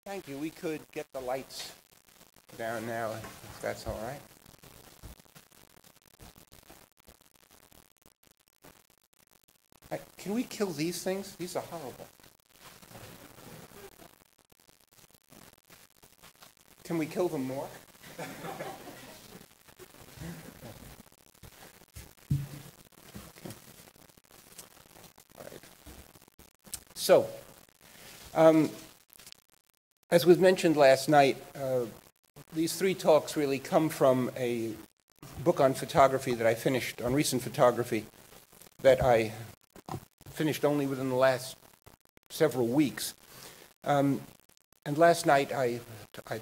Thank you. We could get the lights down now, if that's all right. Can we kill these things? These are horrible. Can we kill them more? All right. So, as was mentioned last night, these three talks really come from a book on photography that I finished, on recent photography, that I finished only within the last several weeks. And last night, I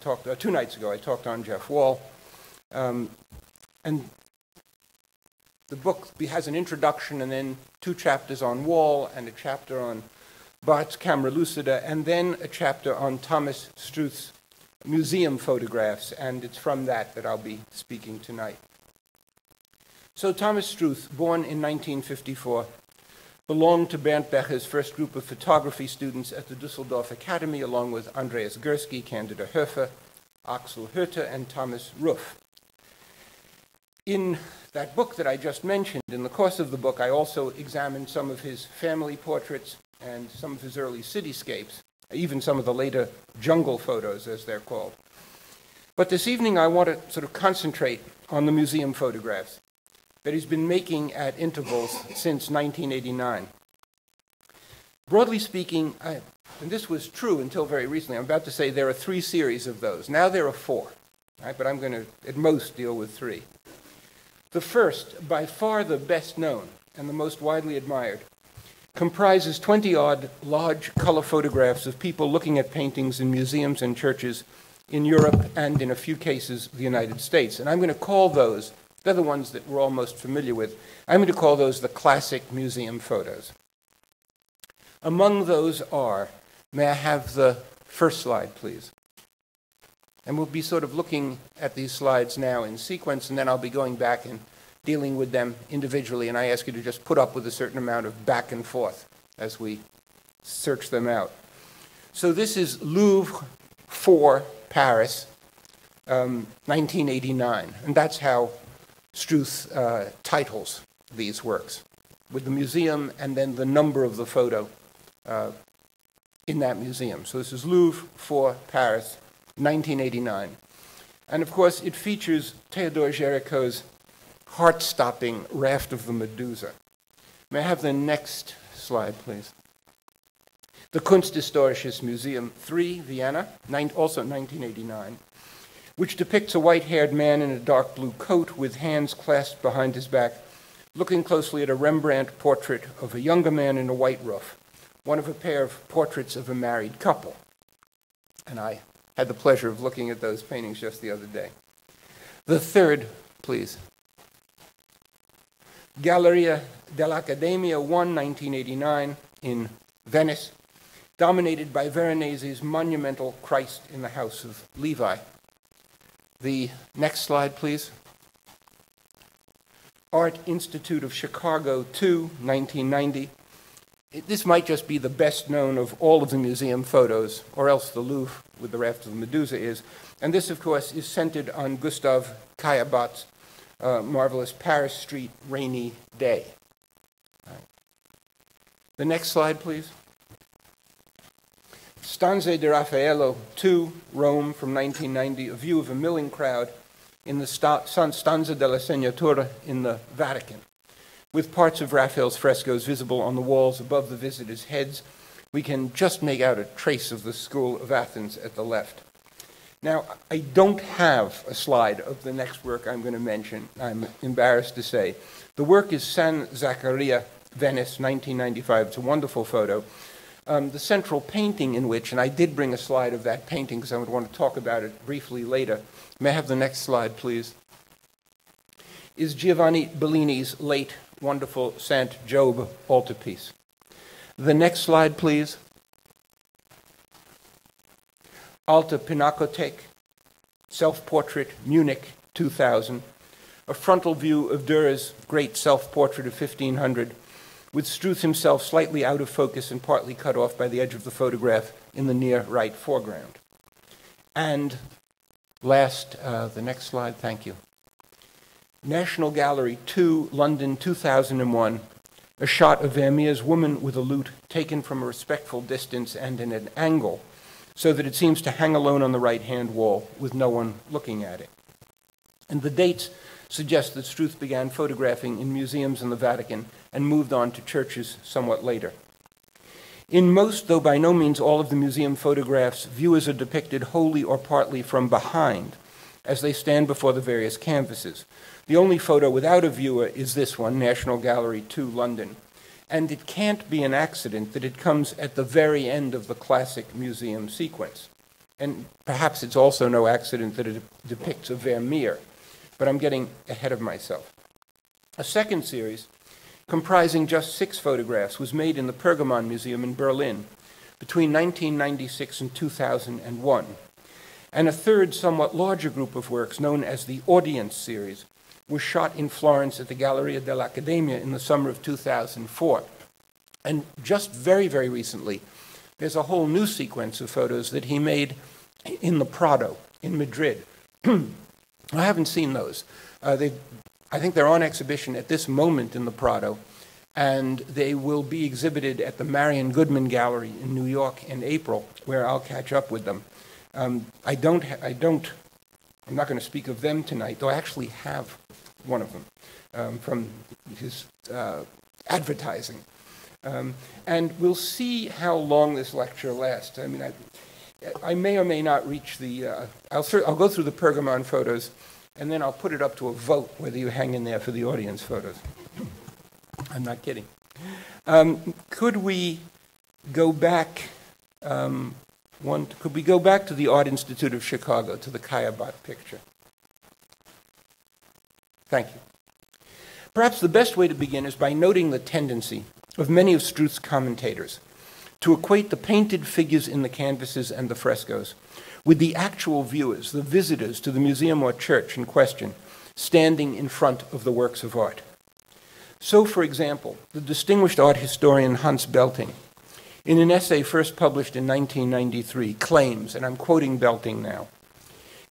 talked, 2 nights ago, I talked on Jeff Wall. And the book has an introduction and then 2 chapters on Wall and a chapter on Barth's camera lucida, and then a chapter on Thomas Struth's museum photographs, and it's from that I'll be speaking tonight. So Thomas Struth, born in 1954, belonged to Bernd Becher's first group of photography students at the Düsseldorf Academy, along with Andreas Gursky, Candida Höfer, Axel Hütte, and Thomas Ruff. In that book that I just mentioned, in the course of the book, I also examined some of his family portraits and some of his early cityscapes, even some of the later jungle photos, as they're called. But this evening, I want to sort of concentrate on the museum photographs that he's been making at intervals since 1989. Broadly speaking, and this was true until very recently, I'm about to say there are 3 series of those. Now there are 4, right? But I'm going to, at most, deal with 3. The first, by far the best known and the most widely admired, comprises 20-odd large color photographs of people looking at paintings in museums and churches in Europe and, in a few cases, the United States. And I'm going to call those, they're the ones that we're all most familiar with, I'm going to call those the classic museum photos. Among those are, may I have the first slide, please? And we'll be sort of looking at these slides now in sequence, and then I'll be going back and dealing with them individually, and I ask you to just put up with a certain amount of back and forth as we search them out. So this is Louvre 4, Paris, 1989, and that's how Struth titles these works, with the museum and then the number of the photo in that museum. So this is Louvre 4, Paris, 1989. And of course, it features Theodore Géricault's heart-stopping Raft of the Medusa. May I have the next slide, please? The Kunsthistorisches Museum 3, Vienna, also 1989, which depicts a white-haired man in a dark blue coat with hands clasped behind his back, looking closely at a Rembrandt portrait of a younger man in a white roof, one of a pair of portraits of a married couple. And I had the pleasure of looking at those paintings just the other day. The third, please. Galleria dell'Accademia 1, 1989, in Venice, dominated by Veronese's monumental Christ in the House of Levi. The next slide, please. Art Institute of Chicago 2, 1990. This might just be the best known of all of the museum photos, or else the Louvre with the Raft of the Medusa is. And this, of course, is centered on Gustave Caillebott's marvelous Paris Street Rainy Day. Right. The next slide, please. Stanze di Raffaello 2, Rome, from 1990, a view of a milling crowd in the Stanza della Segnatura in the Vatican, with parts of Raphael's frescoes visible on the walls above the visitors' heads. We can just make out a trace of the School of Athens at the left. Now, I don't have a slide of the next work I'm going to mention, I'm embarrassed to say. The work is San Zaccaria, Venice, 1995. It's a wonderful photo. The central painting in which, and I did bring a slide of that painting because I would want to talk about it briefly later. May I have the next slide, please? Is Giovanni Bellini's late, wonderful Saint Job altarpiece. The next slide, please. Alte Pinakothek, self-portrait, Munich, 2000. A frontal view of Dürer's great self-portrait of 1500, with Struth himself slightly out of focus and partly cut off by the edge of the photograph in the near right foreground. And last, the next slide, thank you. National Gallery 2, London, 2001. A shot of Vermeer's Woman with a Lute taken from a respectful distance and in an angle so that it seems to hang alone on the right-hand wall with no one looking at it. And the dates suggest that Struth began photographing in museums in the Vatican and moved on to churches somewhat later. In most, though by no means all of the museum photographs, viewers are depicted wholly or partly from behind as they stand before the various canvases. The only photo without a viewer is this one, National Gallery 2, London. And it can't be an accident that it comes at the very end of the classic museum sequence. And perhaps it's also no accident that it depicts a Vermeer, but I'm getting ahead of myself. A second series, comprising just 6 photographs, was made in the Pergamon Museum in Berlin between 1996 and 2001. And a third, somewhat larger group of works, known as the Audience Series, was shot in Florence at the Galleria dell'Accademia in the summer of 2004. And just very, very recently, there's a whole new sequence of photos that he made in the Prado in Madrid. I haven't seen those. I think they're on exhibition at this moment in the Prado, and they will be exhibited at the Marion Goodman Gallery in New York in April, where I'll catch up with them. I'm not going to speak of them tonight, though I actually have one of them from his advertising. And we'll see how long this lecture lasts. I mean, I may or may not reach the... I'll go through the Pergamon photos, and then I'll put it up to a vote whether you hang in there for the audience photos. I'm not kidding. Could we go back... could we go back to the Art Institute of Chicago, to the Kayabat picture? Thank you. Perhaps the best way to begin is by noting the tendency of many of Struth's commentators to equate the painted figures in the canvases and the frescoes with the actual viewers, the visitors to the museum or church in question, standing in front of the works of art. So, for example, the distinguished art historian Hans Belting, in an essay first published in 1993, claims, and I'm quoting Belting now,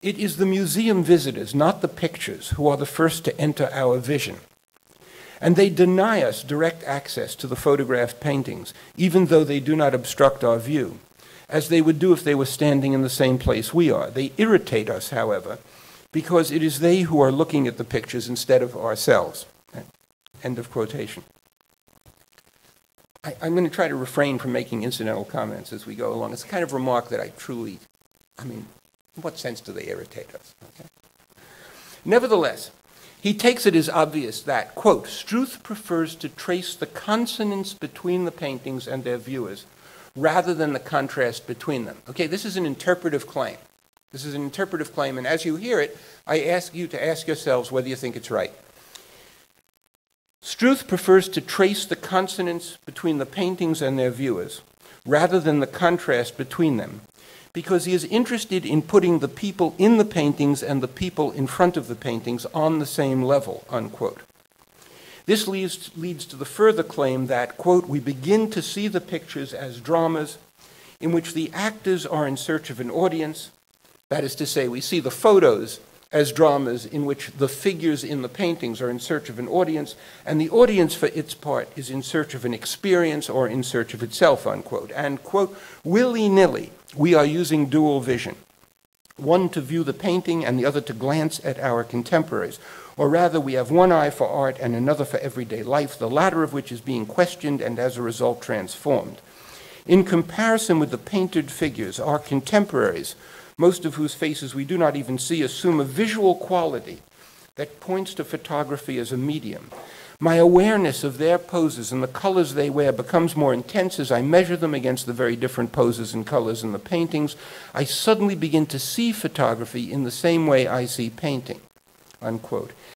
"It is the museum visitors, not the pictures, who are the first to enter our vision. And they deny us direct access to the photographed paintings, even though they do not obstruct our view, as they would do if they were standing in the same place we are. They irritate us, however, because it is they who are looking at the pictures instead of ourselves." End of quotation. I'm going to try to refrain from making incidental comments as we go along. It's the kind of remark that in what sense do they irritate us? Okay. Nevertheless, he takes it as obvious that, quote, "Struth prefers to trace the consonance between the paintings and their viewers rather than the contrast between them." Okay, this is an interpretive claim. This is an interpretive claim, and as you hear it, I ask you to ask yourselves whether you think it's right. Struth prefers to trace the consonance between the paintings and their viewers rather than the contrast between them, because he is interested in putting the people in the paintings and the people in front of the paintings on the same level, unquote. This leads to the further claim that, quote, "We begin to see the pictures as dramas in which the actors are in search of an audience." That is to say, we see the photos as dramas in which the figures in the paintings are in search of an audience, and the audience, for its part, is in search of an experience or in search of itself, unquote. And, quote, "Willy-nilly, we are using dual vision, one to view the painting and the other to glance at our contemporaries. Or rather, we have one eye for art and another for everyday life, the latter of which is being questioned and as a result transformed. In comparison with the painted figures, our contemporaries, most of whose faces we do not even see, assume a visual quality that points to photography as a medium. My awareness of their poses and the colors they wear becomes more intense as I measure them against the very different poses and colors in the paintings. I suddenly begin to see photography in the same way I see painting," unquote.